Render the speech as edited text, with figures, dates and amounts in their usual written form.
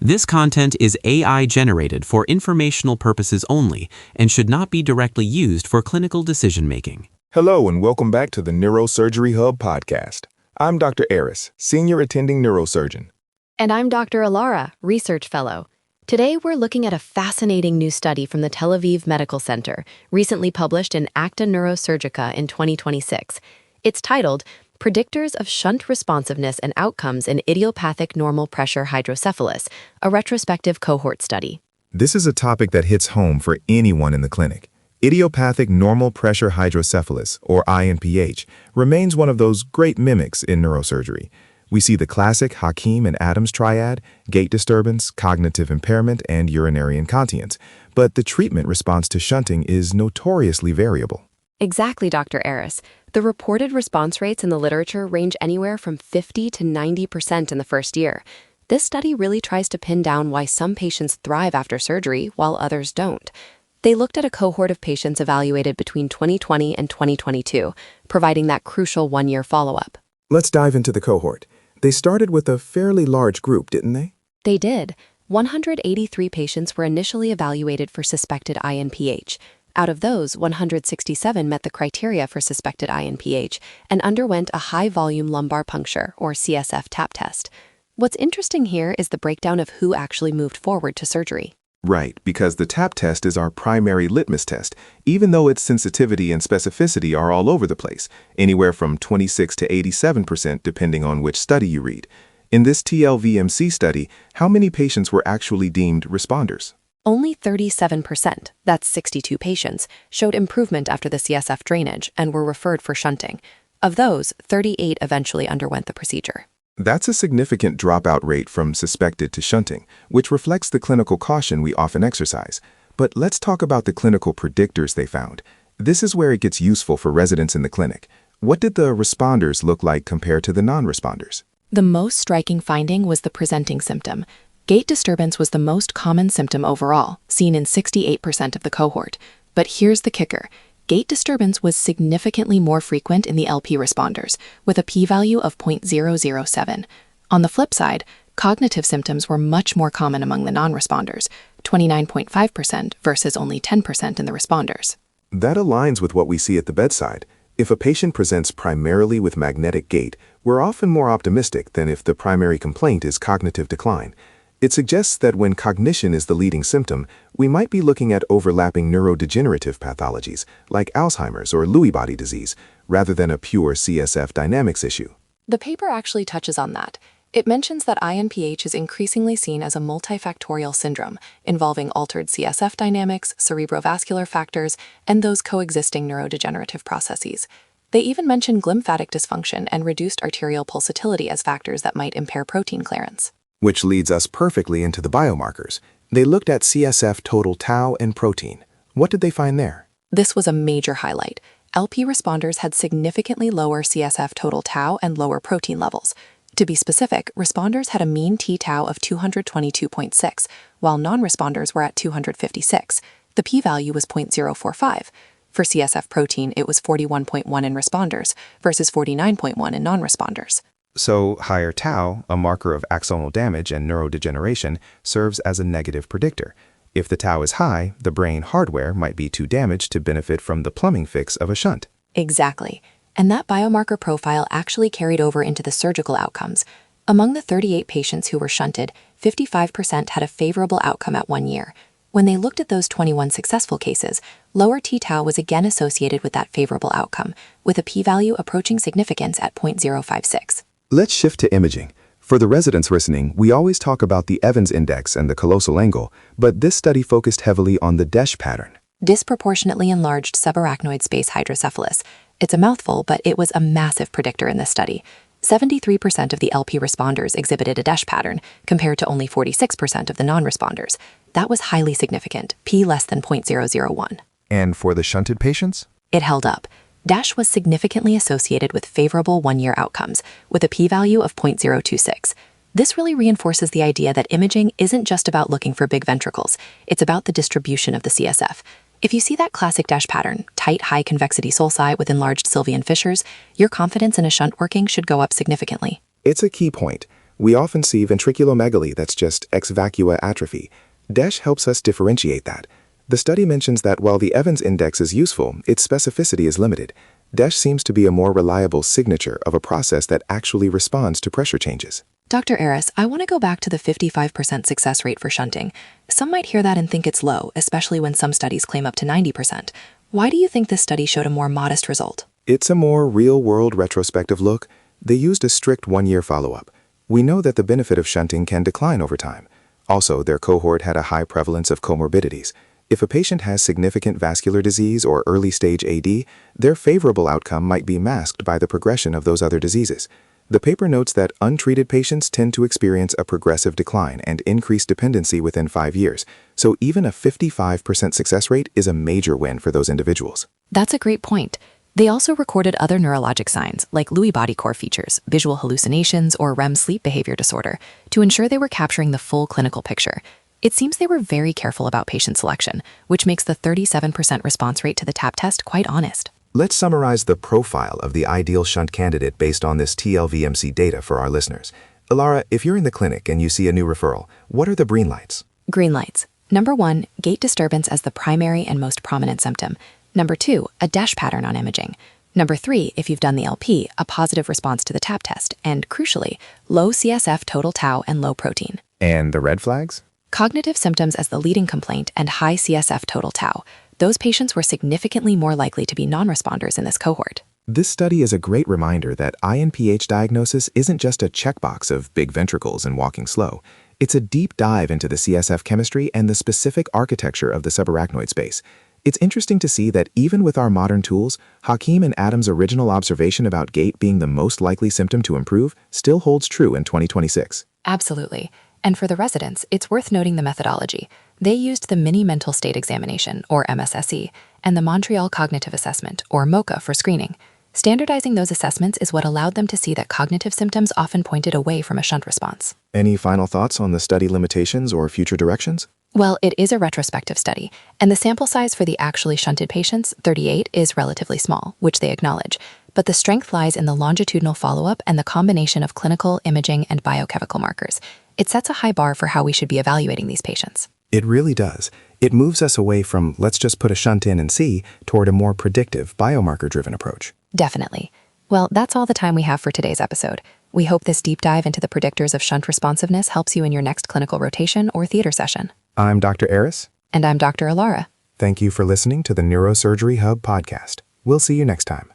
This content is AI generated for informational purposes only and should not be directly used for clinical decision-making. Hello and welcome back to the Neurosurgery Hub podcast. I'm Dr. Aris, Senior Attending Neurosurgeon. And I'm Dr. Alara, Research Fellow. Today we're looking at a fascinating new study from the Tel Aviv Medical Center, recently published in Acta Neurochirurgica in 2026. It's titled, Predictors of Shunt Responsiveness and Outcomes in Idiopathic Normal Pressure Hydrocephalus, a retrospective cohort study. This is a topic that hits home for anyone in the clinic. Idiopathic normal pressure hydrocephalus, or iNPH, remains one of those great mimics in neurosurgery. We see the classic Hakim and Adams triad, gait disturbance, cognitive impairment, and urinary incontinence, but the treatment response to shunting is notoriously variable. Exactly, Dr. Aris. The reported response rates in the literature range anywhere from 50 to 90% in the first year. This study really tries to pin down why some patients thrive after surgery while others don't. They looked at a cohort of patients evaluated between 2020 and 2022, providing that crucial one-year follow-up. Let's dive into the cohort. They started with a fairly large group, didn't they? They did. 183 patients were initially evaluated for suspected iNPH. Out of those, 167 met the criteria for suspected iNPH and underwent a high-volume lumbar puncture, or CSF tap test. What's interesting here is the breakdown of who actually moved forward to surgery. Right, because the tap test is our primary litmus test, even though its sensitivity and specificity are all over the place, anywhere from 26 to 87% depending on which study you read. In this TLVMC study, how many patients were actually deemed responders? Only 37%, that's 62 patients, showed improvement after the CSF drainage and were referred for shunting. Of those, 38 eventually underwent the procedure. That's a significant dropout rate from suspected to shunting, which reflects the clinical caution we often exercise. But let's talk about the clinical predictors they found. This is where it gets useful for residents in the clinic. What did the responders look like compared to the non-responders? The most striking finding was the presenting symptom. Gait disturbance was the most common symptom overall, seen in 68% of the cohort. But here's the kicker. Gait disturbance was significantly more frequent in the LP responders, with a p-value of 0.007. On the flip side, cognitive symptoms were much more common among the non-responders, 29.5% versus only 10% in the responders. That aligns with what we see at the bedside. If a patient presents primarily with magnetic gait, we're often more optimistic than if the primary complaint is cognitive decline. It suggests that when cognition is the leading symptom, we might be looking at overlapping neurodegenerative pathologies, like Alzheimer's or Lewy body disease, rather than a pure CSF dynamics issue. The paper actually touches on that. It mentions that iNPH is increasingly seen as a multifactorial syndrome, involving altered CSF dynamics, cerebrovascular factors, and those coexisting neurodegenerative processes. They even mention glymphatic dysfunction and reduced arterial pulsatility as factors that might impair protein clearance. Which leads us perfectly into the biomarkers. They looked at CSF total tau and protein. What did they find there? This was a major highlight. LP responders had significantly lower CSF total tau and lower protein levels. To be specific, responders had a mean t-tau of 222.6, while non-responders were at 256. The p-value was 0.045. For CSF protein, it was 41.1 in responders versus 49.1 in non-responders. So higher tau, a marker of axonal damage and neurodegeneration, serves as a negative predictor. If the tau is high, the brain hardware might be too damaged to benefit from the plumbing fix of a shunt. Exactly. And that biomarker profile actually carried over into the surgical outcomes. Among the 38 patients who were shunted, 55% had a favorable outcome at 1 year. When they looked at those 21 successful cases, lower t-tau was again associated with that favorable outcome, with a p-value approaching significance at 0.056. Let's shift to imaging. For the residents listening, we always talk about the Evans index and the callosal angle, but this study focused heavily on the DESH pattern. Disproportionately enlarged subarachnoid space hydrocephalus. It's a mouthful, but it was a massive predictor in this study. 73% of the LP responders exhibited a DESH pattern, compared to only 46% of the non-responders. That was highly significant, p less than 0.001. And for the shunted patients? It held up. DESH was significantly associated with favorable one-year outcomes, with a p-value of 0.026. This really reinforces the idea that imaging isn't just about looking for big ventricles, it's about the distribution of the CSF. If you see that classic DESH pattern, tight high-convexity sulci with enlarged sylvian fissures, your confidence in a shunt working should go up significantly. It's a key point. We often see ventriculomegaly that's just ex vacua atrophy. DESH helps us differentiate that. The study mentions that while the Evans index is useful, its specificity is limited. DESH seems to be a more reliable signature of a process that actually responds to pressure changes. Dr. Aris, I want to go back to the 55% success rate for shunting. Some might hear that and think it's low, especially when some studies claim up to 90%. Why do you think this study showed a more modest result? It's a more real-world retrospective look. They used a strict one-year follow-up. We know that the benefit of shunting can decline over time. Also, their cohort had a high prevalence of comorbidities. If a patient has significant vascular disease or early-stage AD, their favorable outcome might be masked by the progression of those other diseases. The paper notes that untreated patients tend to experience a progressive decline and increased dependency within 5 years, so even a 55% success rate is a major win for those individuals. That's a great point. They also recorded other neurologic signs, like Lewy body core features, visual hallucinations, or REM sleep behavior disorder, to ensure they were capturing the full clinical picture. It seems they were very careful about patient selection, which makes the 37% response rate to the TAP test quite honest. Let's summarize the profile of the ideal shunt candidate based on this TLVMC data for our listeners. Alara, if you're in the clinic and you see a new referral, what are the green lights? Green lights. Number 1, gait disturbance as the primary and most prominent symptom. Number 2, a DESH pattern on imaging. Number 3, if you've done the LP, a positive response to the TAP test. And crucially, low CSF total tau and low protein. And the red flags? Cognitive symptoms as the leading complaint and high CSF total tau. Those patients were significantly more likely to be non-responders in this cohort. This study is a great reminder that iNPH diagnosis isn't just a checkbox of big ventricles and walking slow. It's a deep dive into the CSF chemistry and the specific architecture of the subarachnoid space. It's interesting to see that even with our modern tools, Hakim and Adam's original observation about gait being the most likely symptom to improve still holds true in 2026. Absolutely. And for the residents, it's worth noting the methodology. They used the Mini Mental State Examination, or MSSE, and the Montreal Cognitive Assessment, or MoCA, for screening. Standardizing those assessments is what allowed them to see that cognitive symptoms often pointed away from a shunt response. Any final thoughts on the study limitations or future directions? Well, it is a retrospective study, and the sample size for the actually shunted patients, 38, is relatively small, which they acknowledge. But the strength lies in the longitudinal follow-up and the combination of clinical, imaging, and biochemical markers. It sets a high bar for how we should be evaluating these patients. It really does. It moves us away from let's just put a shunt in and see toward a more predictive, biomarker-driven approach. Definitely. Well, that's all the time we have for today's episode. We hope this deep dive into the predictors of shunt responsiveness helps you in your next clinical rotation or theater session. I'm Dr. Aris. And I'm Dr. Alara. Thank you for listening to the Neurosurgery Hub podcast. We'll see you next time.